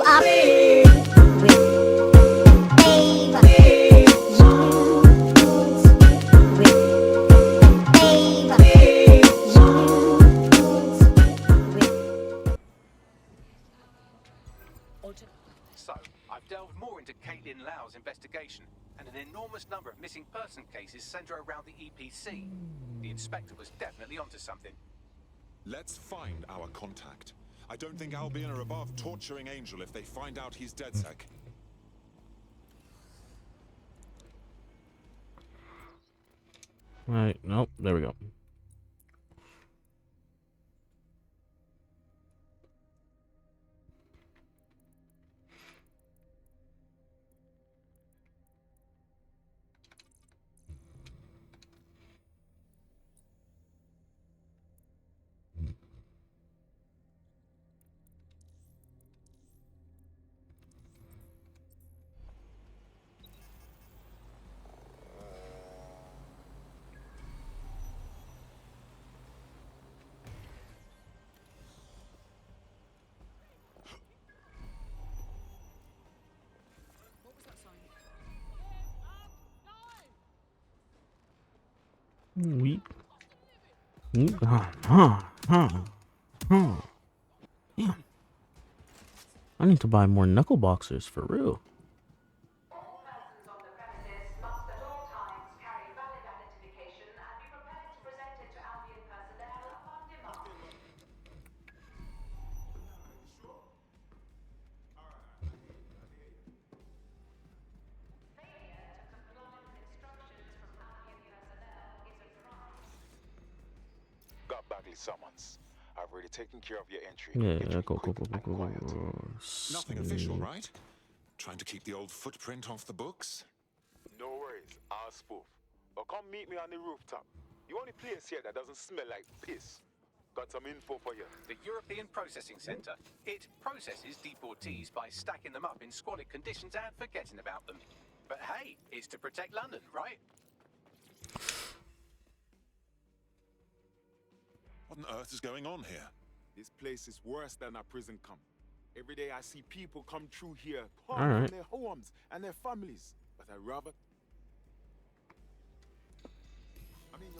you up with So, I've delved more into Caitlin Lau's investigation, and an enormous number of missing person cases center around the ep3. The inspector was definitely onto something. Let's find our contact. I don't think Albion are above torturing Angel if they find out he's DedSec. Right, nope, there we go. We. Yeah. I need to buy more knuckle boxers for real. All persons on the premises must at all times carry valid identification and be prepared to present it to Albion personnel upon demand. Failure to comply with instructions from Albion personnel is a crime. Got Bagley summons. I've already taken care of your entry. Yeah, Quiet. Nothing official, right? Trying to keep the old footprint off the books? No worries, I'll spoof. Or come meet me on the rooftop. The only place here that doesn't smell like piss. Got some info for you. The European Processing Center. It processes deportees by stacking them up in squalid conditions and forgetting about them. But hey, it's to protect London, right? What on earth is going on here? This place is worse than a prison camp. Every day I see people come through here, All far right. from their homes and their families. But I rather...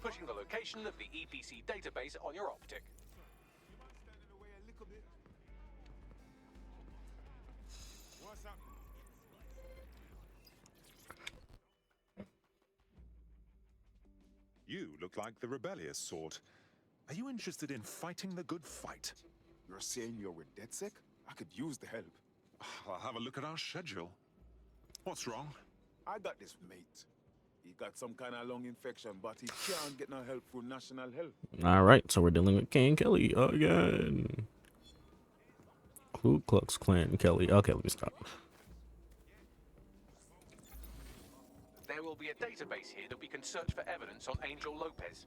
Pushing the location of the ep3 database on your optic. You mind standing away a little bit? What's happening? You look like the rebellious sort. Are you interested in fighting the good fight? You're saying you're with DedSec? I could use the help. I'll have a look at our schedule. What's wrong? I got this mate. He got some kind of lung infection, but he can't get no help through national health. All right, so we're dealing with Kane Kelly again. Ku Klux Klan Kelly. Okay, let me stop. There will be a database here that we can search for evidence on Angel Lopez.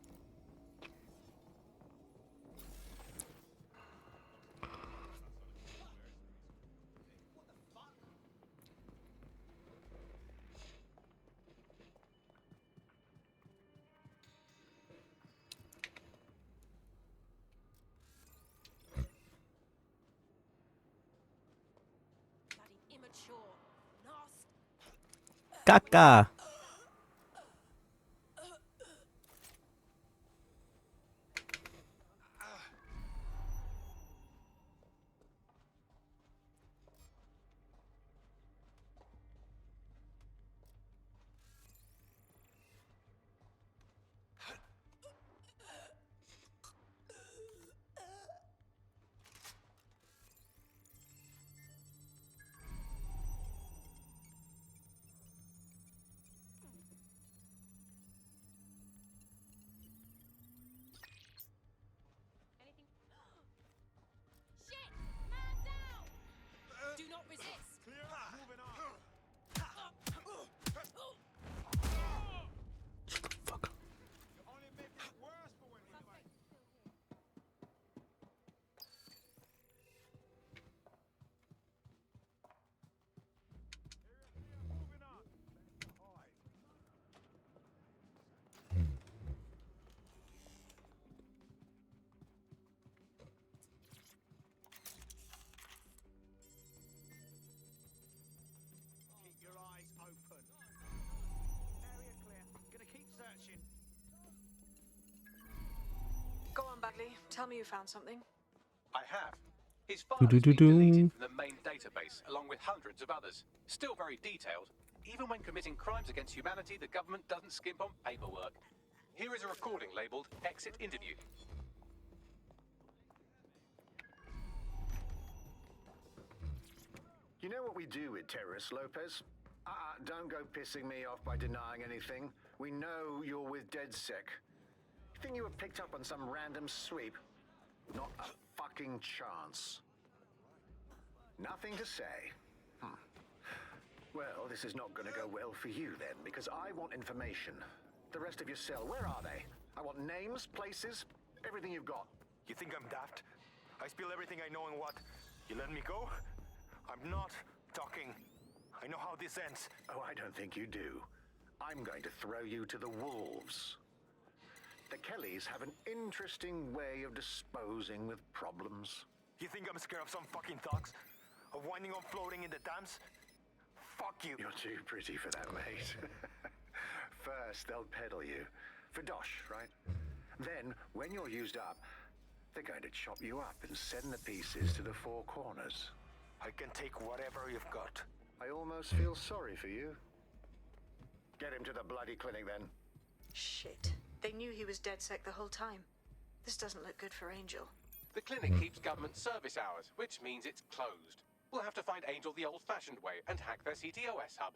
Caca. Tell me you found something. I have. His file has been deleted from the main database, along with hundreds of others. Still very detailed. Even when committing crimes against humanity, the government doesn't skimp on paperwork. Here is a recording labeled Exit Interview. You know what we do with terrorists, Lopez? Don't go pissing me off by denying anything. We know you're with DedSec. You think you were picked up on some random sweep? Not a fucking chance. Nothing to say. Well, this is not going to go well for you then, because I want information. The rest of your cell, where are they? I want names, places, everything you've got. You think I'm daft? I spill everything I know and what? You let me go? I'm not talking. I know how this ends. Oh, I don't think you do. I'm going to throw you to the wolves. The Kellys have an interesting way of disposing with problems. You think I'm scared of some fucking thugs? Of winding up floating in the dams? Fuck you. You're too pretty for that, mate. First, they'll peddle you. For dosh, right? Then, when you're used up, they're going to chop you up and send the pieces to the four corners. I can take whatever you've got. I almost feel sorry for you. Get him to the bloody clinic, then. Shit. They knew he was DedSec the whole time. This doesn't look good for Angel. The clinic keeps government service hours, which means it's closed. We'll have to find Angel the old-fashioned way and hack their CTOS hub.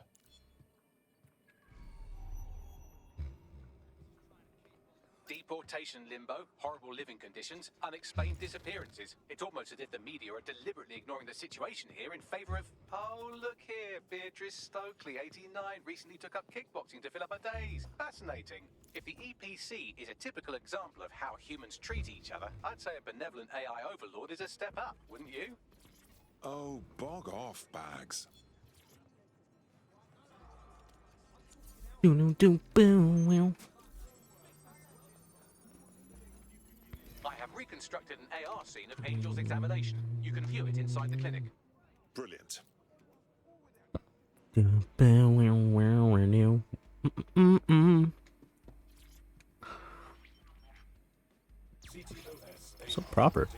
Deportation limbo, horrible living conditions, unexplained disappearances. It's almost as if the media are deliberately ignoring the situation here in favor of... Oh, look here, Beatrice Stokely, 89, recently took up kickboxing to fill up her days. Fascinating. If the EPC is a typical example of how humans treat each other, I'd say a benevolent AI overlord is a step up, wouldn't you? Oh, bog off, Bags. I have reconstructed an AR scene of Angel's examination. You can view it inside the clinic. Brilliant. So proper.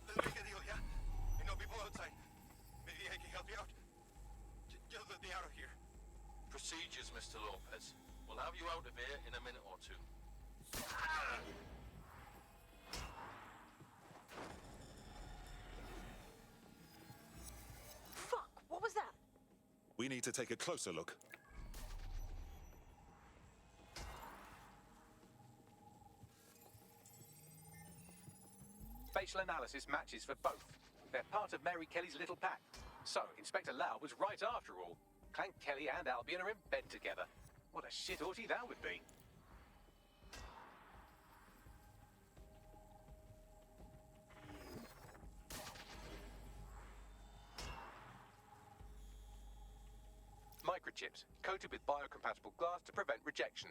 Let's make a deal, yeah? I know people outside. Maybe I can help you out. Just let me out of here. Procedures, Mr. Lopez. We'll have you out of here in a minute or two. Fuck! What was that? We need to take a closer look. Facial analysis matches for both. They're part of Mary Kelly's little pack. So, Inspector Lau was right after all. Clank Kelly and Albion are in bed together. What a shit orgy that would be. Microchips, coated with biocompatible glass to prevent rejection.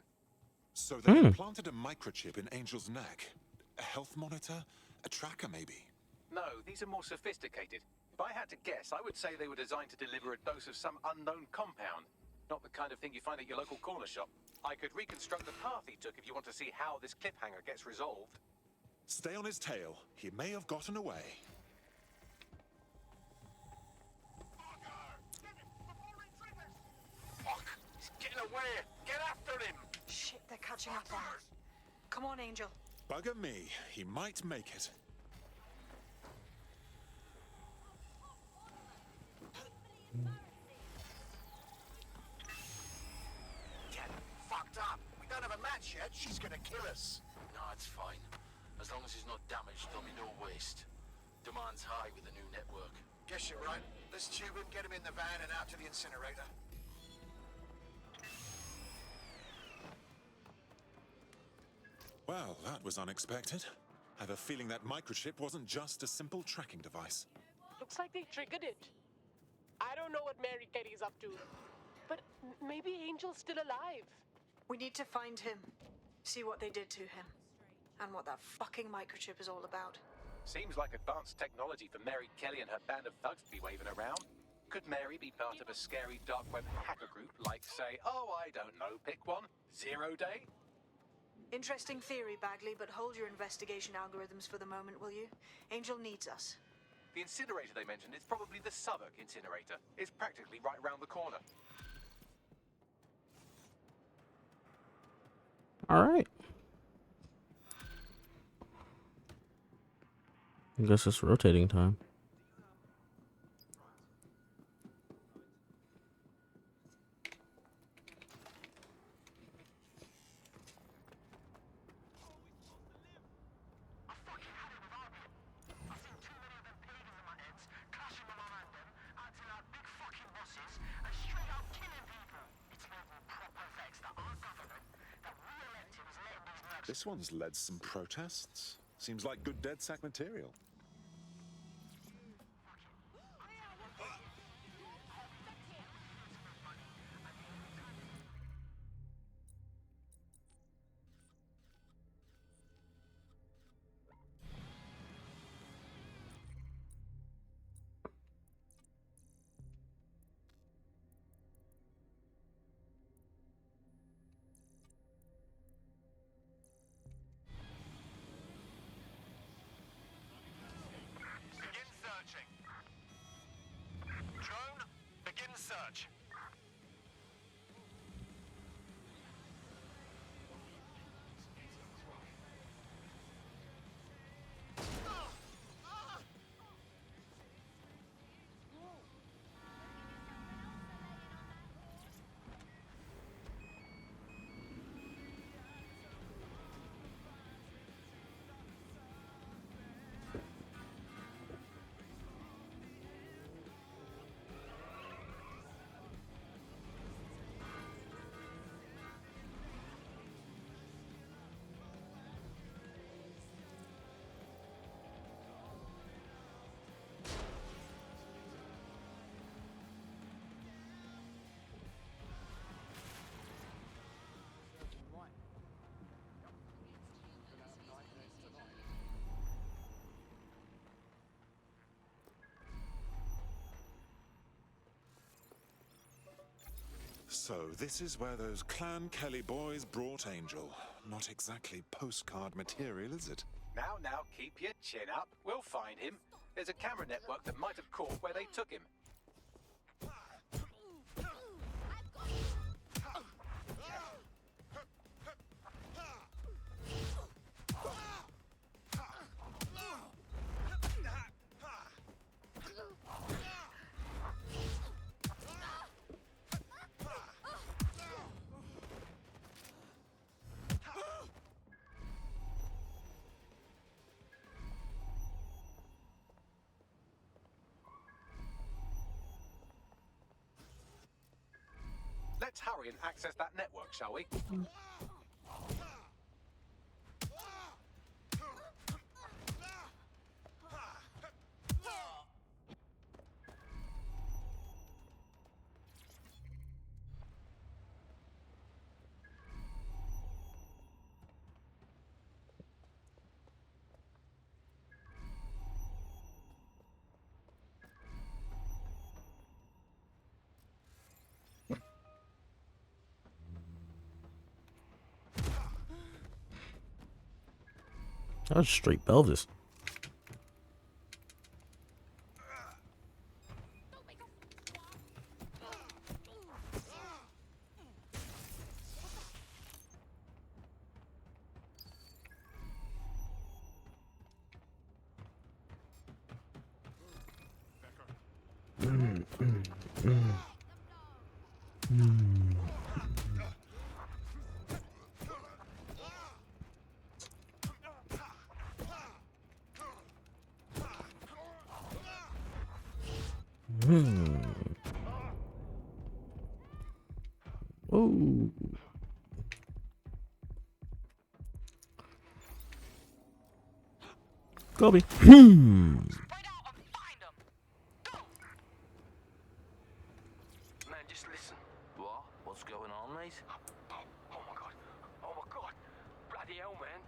So they implanted a microchip in Angel's neck. A health monitor? A tracker, maybe? No, these are more sophisticated. If I had to guess, I would say they were designed to deliver a dose of some unknown compound. Not the kind of thing you find at your local corner shop. I could reconstruct the path he took if you want to see how this cliffhanger gets resolved. Stay on his tail. He may have gotten away. Fuck! He's getting away! Get after him! Shit, they're catching up on us. Come on, Angel. Bugger me. He might make it. Get fucked up! We don't have a match yet. She's gonna kill us. No, it's fine. As long as he's not damaged, there'll be no waste. Demand's high with the new network. Guess you're right. Let's tube him, get him in the van and out to the incinerator. Well, that was unexpected. I have a feeling that microchip wasn't just a simple tracking device. Looks like they triggered it. I don't know what Mary Kelly's up to, but maybe Angel's still alive. We need to find him. See what they did to him. And what that fucking microchip is all about. Seems like advanced technology for Mary Kelly and her band of thugs to be waving around. Could Mary be part of a scary dark web hacker group like, say, oh, I don't know, pick one, 0 Day? Interesting theory, Bagley, but hold your investigation algorithms for the moment, will you? Angel needs us. The incinerator they mentioned is probably the Southwark incinerator. It's practically right round the corner. All right. I guess it's rotating time. This one's led some protests. Seems like good DedSec material. Begin searching. Drone, begin search. So this is where those Clan Kelly boys brought Angel. Not exactly postcard material, is it? Now, keep your chin up. We'll find him. There's a camera network that might have caught where they took him. Let's hurry and access that network, shall we? That was straight Belvis. Oh. Kobe. Man, just listen. What? What's going on, mate? Oh my god. Oh my god. Bloody hell, man.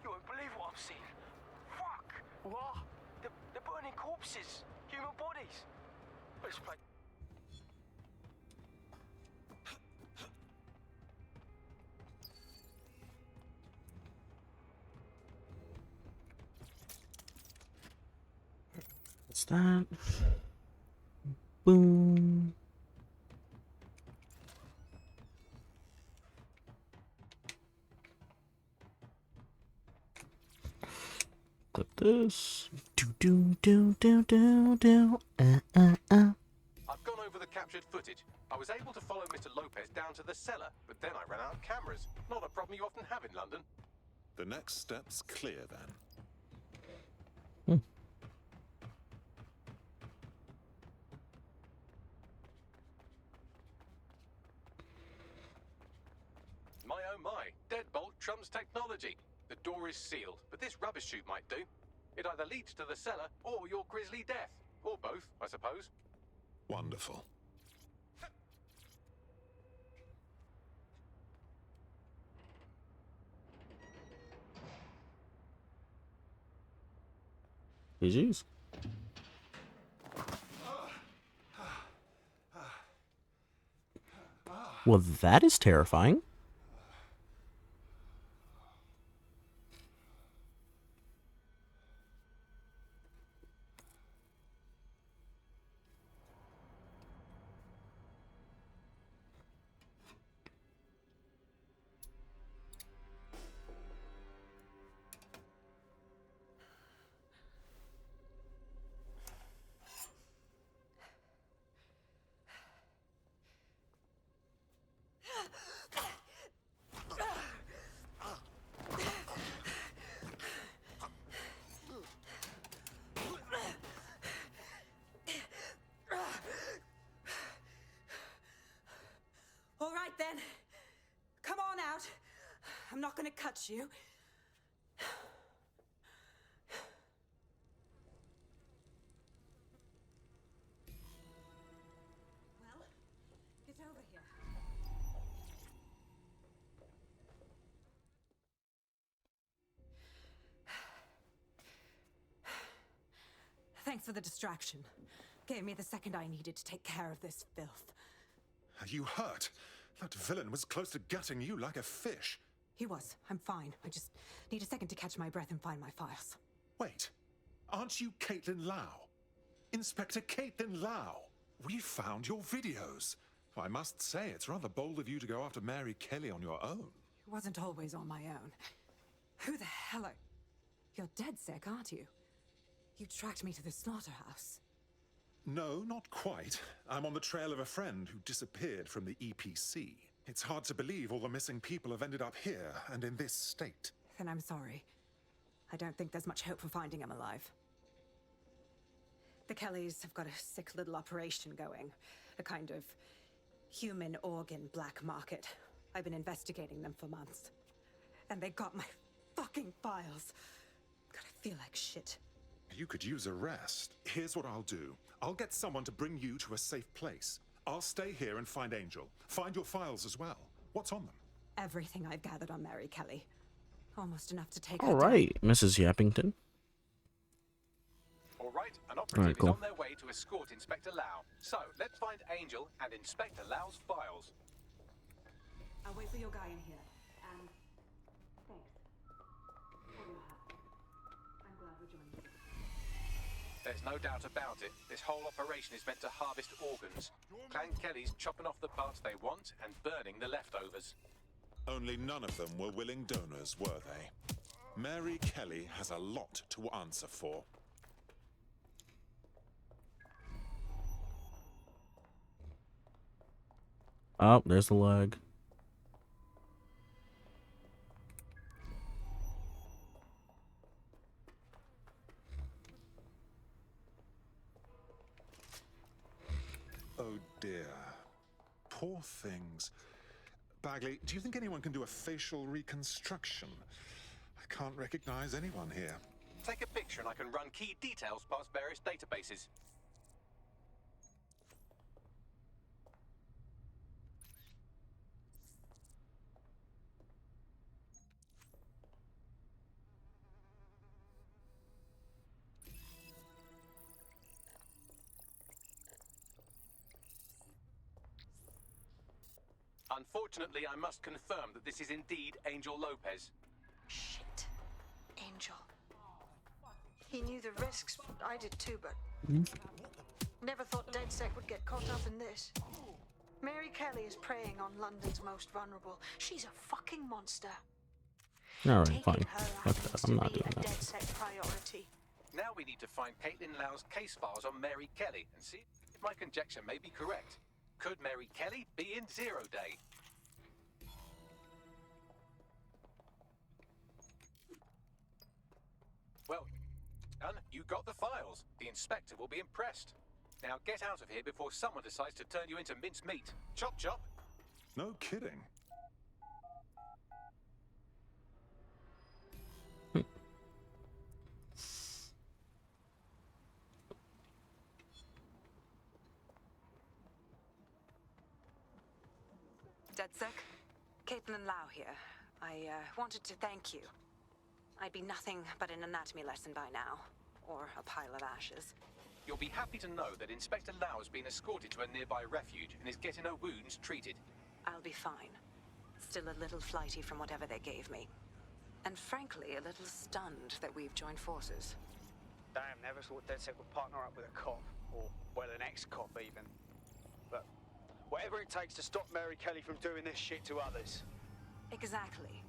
You won't believe what I'm seeing. Fuck. What? They're burning corpses. Human bodies. Let's play. That's that. Boom. Clip this. I've gone over the captured footage. I was able to follow Mr. Lopez down to the cellar, but then I ran out of cameras. Not a problem you often have in London. The next step's clear then. My oh my, deadbolt trumps technology. The door is sealed, but this rubbish chute might do. It either leads to the cellar or your grisly death. Or both, I suppose. Wonderful. GG's. Well, that is terrifying. All right then. Come on out. I'm not gonna cut you. Well, get over here. Thanks for the distraction. Gave me the second I needed to take care of this filth. Are you hurt? That villain was close to gutting you like a fish. He was. I'm fine. I just need a second to catch my breath and find my files. Wait, aren't you Caitlin Lau? Inspector Caitlin Lau? We found your videos. I must say, it's rather bold of you to go after Mary Kelly on your own. It wasn't always on my own. Who the hell are... You're DedSec, aren't you? You tracked me to the slaughterhouse. No, not quite. I'm on the trail of a friend who disappeared from the EPC. It's hard to believe all the missing people have ended up here and in this state. Then I'm sorry. I don't think there's much hope for finding him alive. The Kellys have got a sick little operation going. A kind of human organ black market. I've been investigating them for months. And they got my fucking files. God, I feel like shit. You could use a rest. Here's what I'll do. I'll get someone to bring you to a safe place. I'll stay here and find Angel. Find your files as well. What's on them? Everything I've gathered on Mary Kelly. Almost enough to take All her right, Mrs. Yappington. All right, an operative Alright, cool. is on their way to escort Inspector Lau. So, let's find Angel and Inspector Lau's files. I'll wait for your guy in here. And thanks for your help. I'm glad we're joining you. There's no doubt about it. This whole operation is meant to harvest organs. Clan Kelly's chopping off the parts they want and burning the leftovers. Only none of them were willing donors, were they? Mary Kelly has a lot to answer for. Oh, there's the lag. Oh dear. Poor things. Bagley, do you think anyone can do a facial reconstruction? I can't recognize anyone here. Take a picture and I can run key details past various databases. Unfortunately, I must confirm that this is indeed Angel Lopez. Shit. Angel. He knew the risks. I did too, but never thought DedSec would get caught up in this. Mary Kelly is preying on London's most vulnerable. She's a fucking monster. All right, Taking fine. her Fuck out that. to I'm not be doing a that. DedSec priority. Now we need to find Caitlin Lau's case files on Mary Kelly and see if my conjecture may be correct. Could Mary Kelly be in Zero Day? Well done. You got the files. The inspector will be impressed. Now get out of here before someone decides to turn you into minced meat. Chop chop. No kidding. DedSec, Caitlin Lau here. I wanted to thank you. I'd be nothing but an anatomy lesson by now, or a pile of ashes. You'll be happy to know that Inspector Lau has been escorted to a nearby refuge and is getting her wounds treated. I'll be fine. Still a little flighty from whatever they gave me. And frankly, a little stunned that we've joined forces. Damn, never thought DedSec would partner up with a cop, or, well, an ex-cop even. But whatever it takes to stop Mary Kelly from doing this shit to others. Exactly.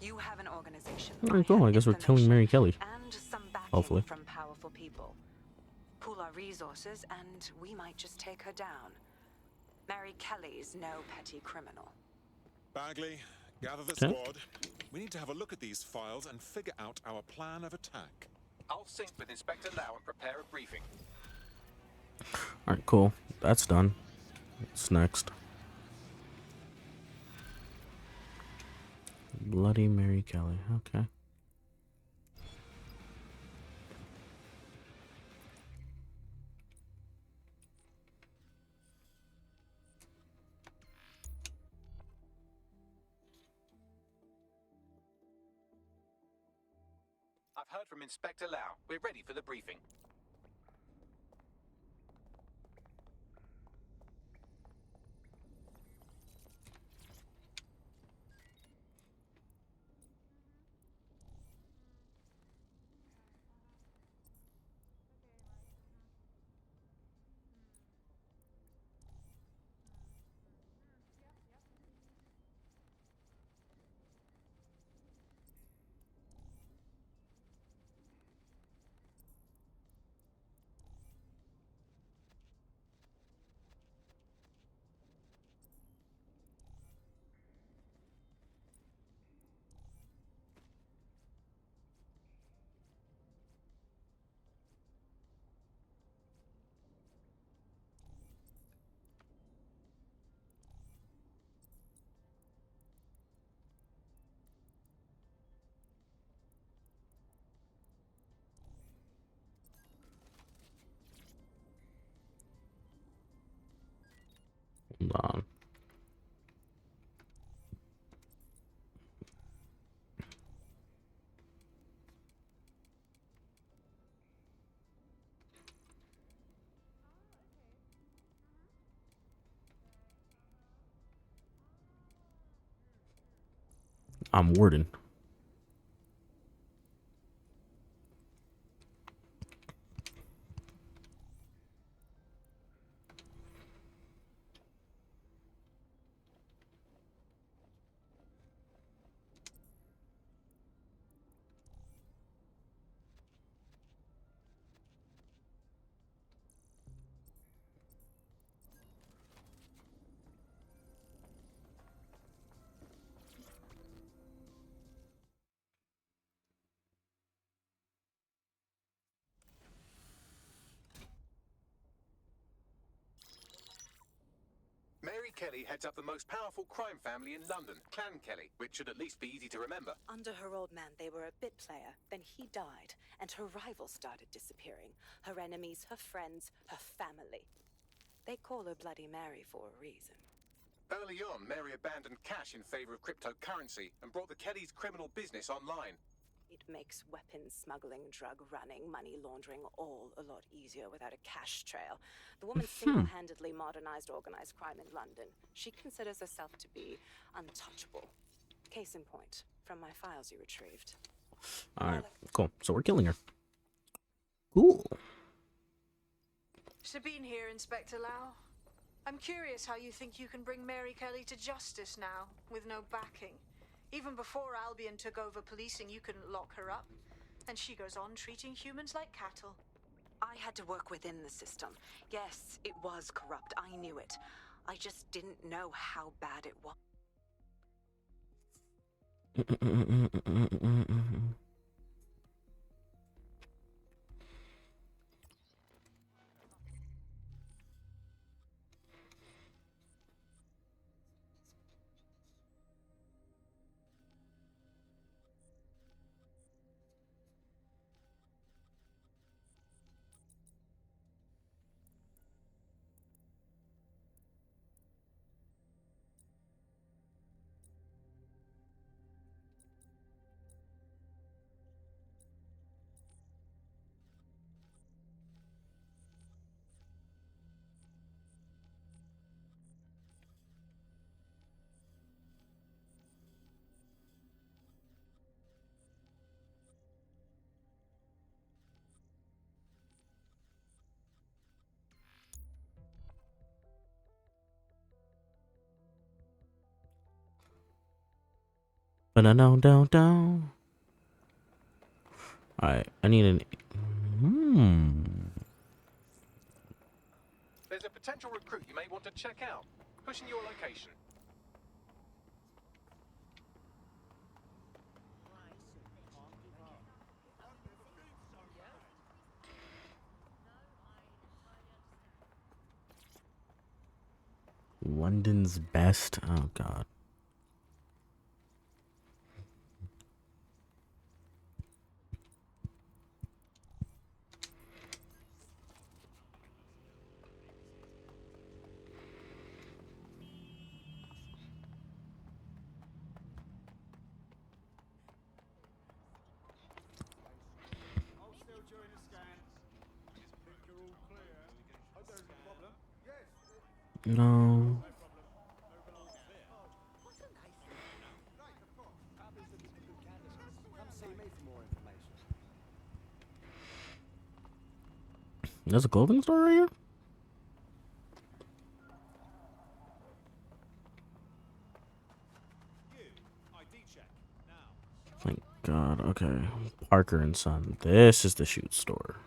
You have an organization. Oh, cool. I guess we're killing Mary Kelly. And some backing Hopefully. from powerful people. Pool our resources, and we might just take her down. Mary Kelly's no petty criminal. Bagley, gather the Okay. squad. We need to have a look at these files and figure out our plan of attack. I'll sync with Inspector Lau and prepare a briefing. All right, cool. That's done. What's next? Bloody Mary Kelly. Okay. I've heard from Inspector Lau. We're ready for the briefing. Hold on. I'm Warden. Mary Kelly heads up the most powerful crime family in London, Clan Kelly, which should at least be easy to remember. Under her old man, they were a bit player. Then he died, and her rivals started disappearing. Her enemies, her friends, her family. They call her Bloody Mary for a reason. Early on, Mary abandoned cash in favor of cryptocurrency and brought the Kellys' criminal business online. It makes weapons smuggling, drug running, money laundering all a lot easier without a cash trail. The woman single-handedly modernized organized crime in London. She considers herself to be untouchable. Case in point, from my files you retrieved. All right, cool. So we're killing her. Cool. Sabine here, Inspector Lau. I'm curious how you think you can bring Mary Kelly to justice now, with no backing. Even before Albion took over policing, you couldn't lock her up. And she goes on treating humans like cattle. I had to work within the system. Yes, it was corrupt. I knew it. I just didn't know how bad it was. Down. Alright, I need an. There's a potential recruit you may want to check out. Pushing your location. London's best. Oh god. No. There's a clothing store right here? Thank God. Okay. Parker and Son. This is the shoot store.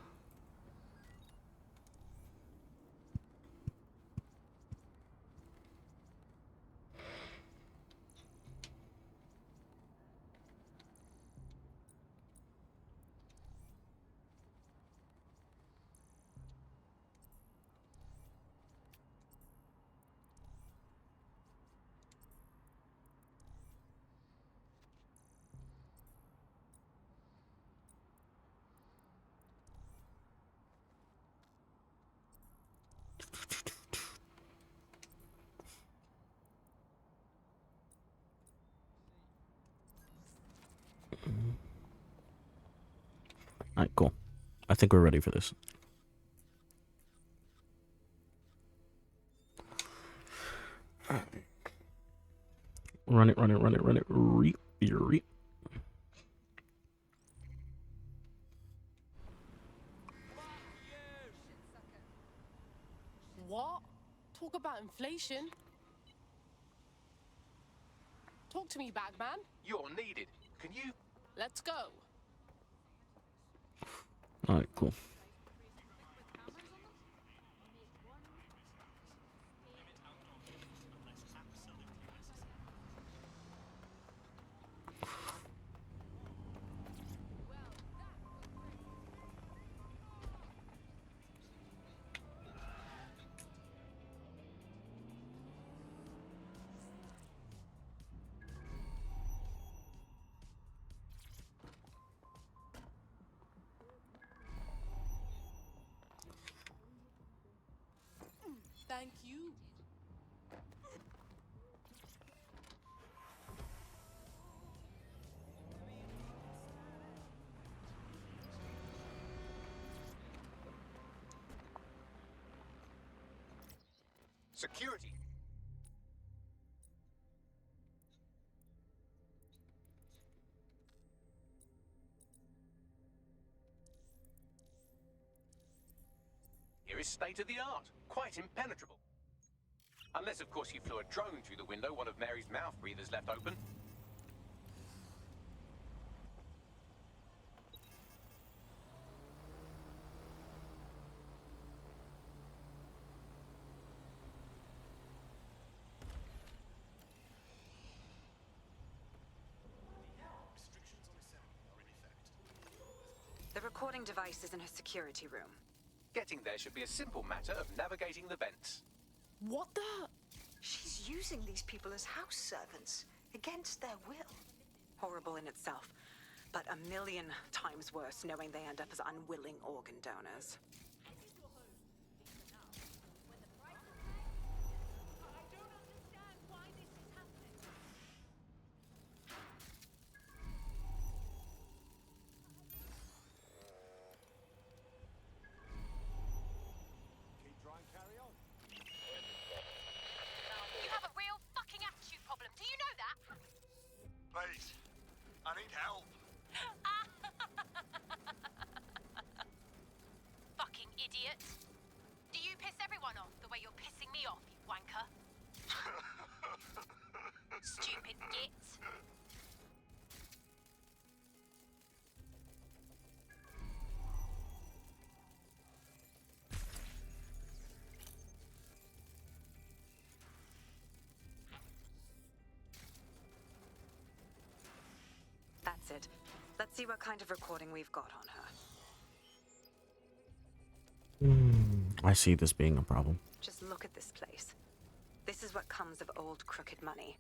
Alright, cool. I think we're ready for this. Run it. Reap. What? Talk about inflation. Talk to me, Bagman. You're needed. Can you? Let's go. Alright, cool. Thank you. Security. is state-of-the-art, quite impenetrable. Unless, of course, you flew a drone through the window one of Mary's mouth breathers left open. The recording device is in her security room. Getting there should be a simple matter of navigating the vents. What the? She's using these people as house servants, against their will. Horrible in itself, but a million times worse knowing they end up as unwilling organ donors. You have a real fucking attitude problem. Do you know that? Please, I need help. Fucking idiot. Do you piss everyone off the way you're pissing me off, you wanker? Stupid git. That's it. Let's see what kind of recording we've got on her. I see this being a problem. Just look at this place. This is what comes of old crooked money.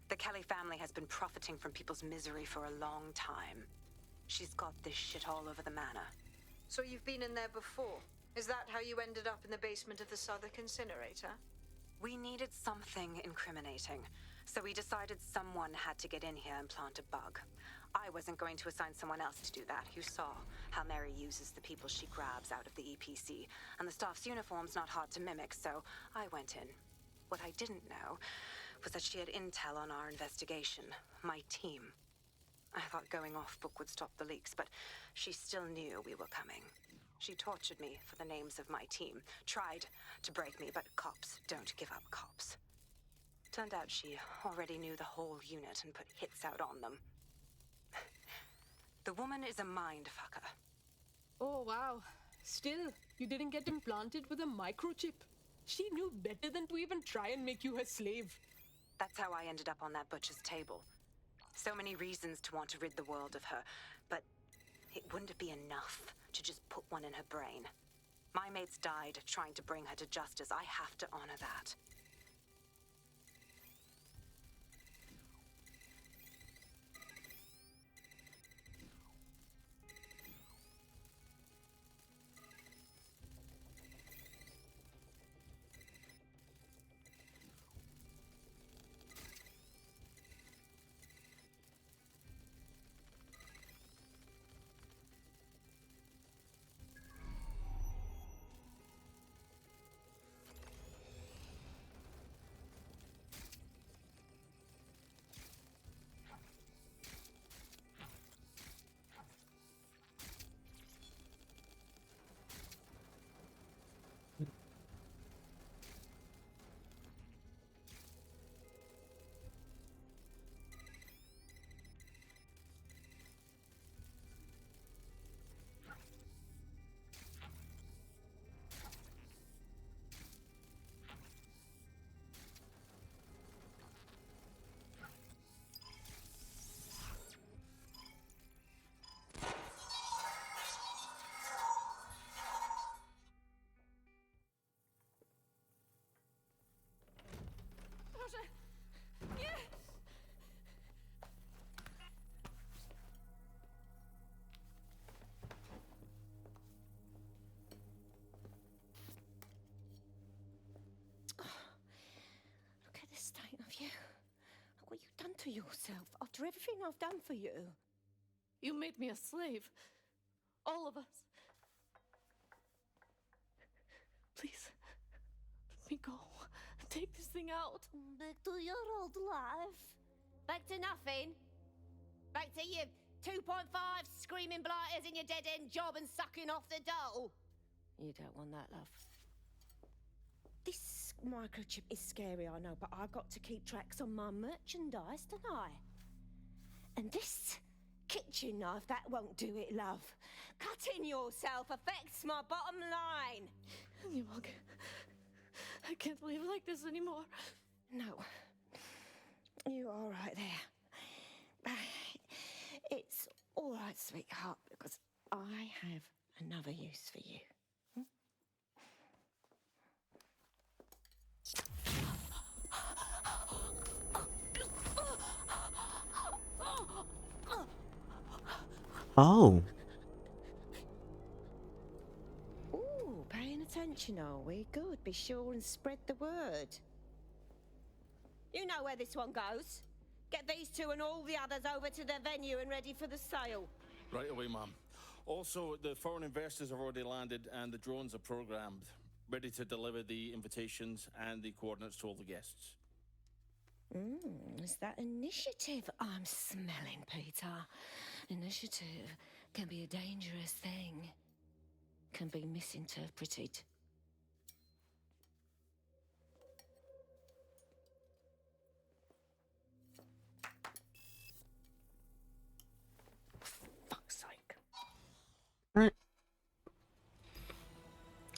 The Kelly family has been profiting from people's misery for a long time. She's got this shit all over the manor. So you've been in there before? Is that how you ended up in the basement of the Southwark incinerator? We needed something incriminating, so we decided someone had to get in here and plant a bug. I wasn't going to assign someone else to do that. You saw how Mary uses the people she grabs out of the EPC, and the staff's uniform's not hard to mimic, so I went in. What I didn't know was that she had intel on our investigation, my team. I thought going off book would stop the leaks, but she still knew we were coming. She tortured me for the names of my team, tried to break me, but cops don't give up cops. Turned out she already knew the whole unit and put hits out on them. The woman is a mind fucker. Oh, wow. Still, you didn't get implanted with a microchip. She knew better than to even try and make you her slave. That's how I ended up on that butcher's table. So many reasons to want to rid the world of her, but it wouldn't be enough to just put one in her brain. My mates died trying to bring her to justice. I have to honor that. You. Look what you've done to yourself after everything I've done for you. You made me a slave. All of us. Please, let me go. Take this thing out. Back to your old life. Back to nothing. Back to you 2.5 screaming blighters in your dead-end job and sucking off the dole. You don't want that, love. This microchip is scary, I know, but I've got to keep tracks on my merchandise, don't I? And this kitchen knife, that won't do it, love. Cutting yourself affects my bottom line. I can't live like this anymore. No. You're all right there. It's all right, sweetheart, because I have another use for you. Oh. Ooh, paying attention, are we? Good. Be sure and spread the word. You know where this one goes. Get these two and all the others over to their venue and ready for the sale. Right away, ma'am. Also, the foreign investors have already landed and the drones are programmed, ready to deliver the invitations and the coordinates to all the guests. Is that initiative I'm smelling, Peter? Initiative can be a dangerous thing. Can be misinterpreted. Fuck's sake. Right.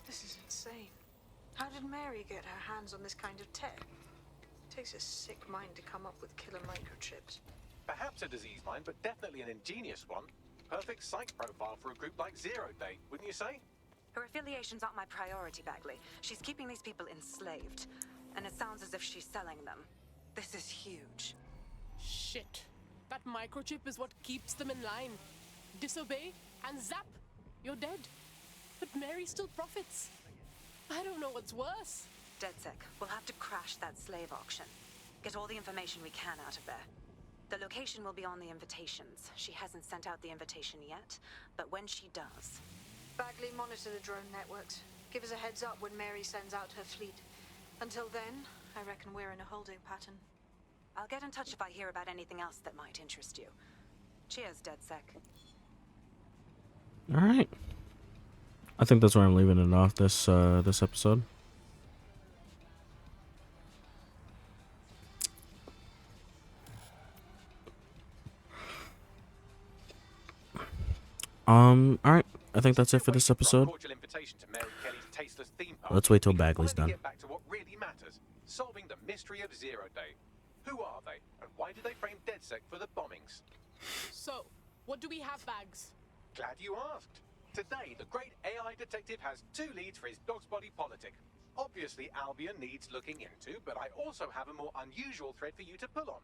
This is insane. How did Mary get her hands on this kind of tech? Takes a sick mind to come up with killer microchips. Perhaps a disease mind, but definitely an ingenious one. Perfect psych profile for a group like Zero Day, wouldn't you say? Her affiliations aren't my priority, Bagley. She's keeping these people enslaved. And it sounds as if she's selling them. This is huge. Shit. That microchip is what keeps them in line. Disobey, and zap, you're dead. But Mary still profits. I don't know what's worse. DedSec, we'll have to crash that slave auction. Get all the information we can out of there. The location will be on the invitations. She hasn't sent out the invitation yet, but when she does... Bagley, monitor the drone networks. Give us a heads up when Mary sends out her fleet. Until then, I reckon we're in a holding pattern. I'll get in touch if I hear about anything else that might interest you. Cheers, DedSec. All right. I think that's where I'm leaving it off this episode. All right. I think that's it for this episode. Let's wait till Bagley's done. Get back to what really matters: solving the mystery of Zero Day. Who are they, and why did they frame DedSec for the bombings? So, what do we have, Bags? Glad you asked. Today, the great AI detective has two leads for his dog's body politic. Obviously, Albion needs looking into, but I also have a more unusual thread for you to pull on.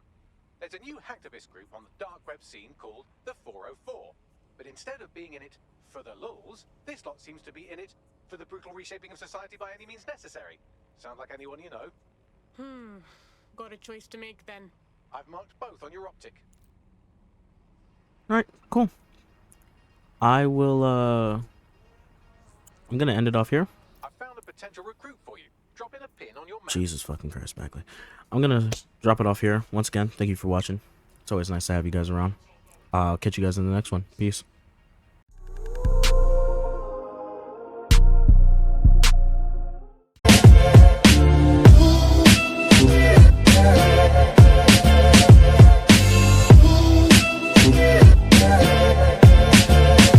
There's a new hacktivist group on the dark web scene called the 404. But instead of being in it for the lulz, this lot seems to be in it for the brutal reshaping of society by any means necessary. Sound like anyone you know? Got a choice to make then. I've marked both on your optic. Alright, cool. I will, I'm gonna end it off here. I found a potential recruit for you. Drop in a pin on your map. Jesus fucking Christ, Bagley. I'm gonna drop it off here. Once again, thank you for watching. It's always nice to have you guys around. I'll catch you guys in the next one. Peace.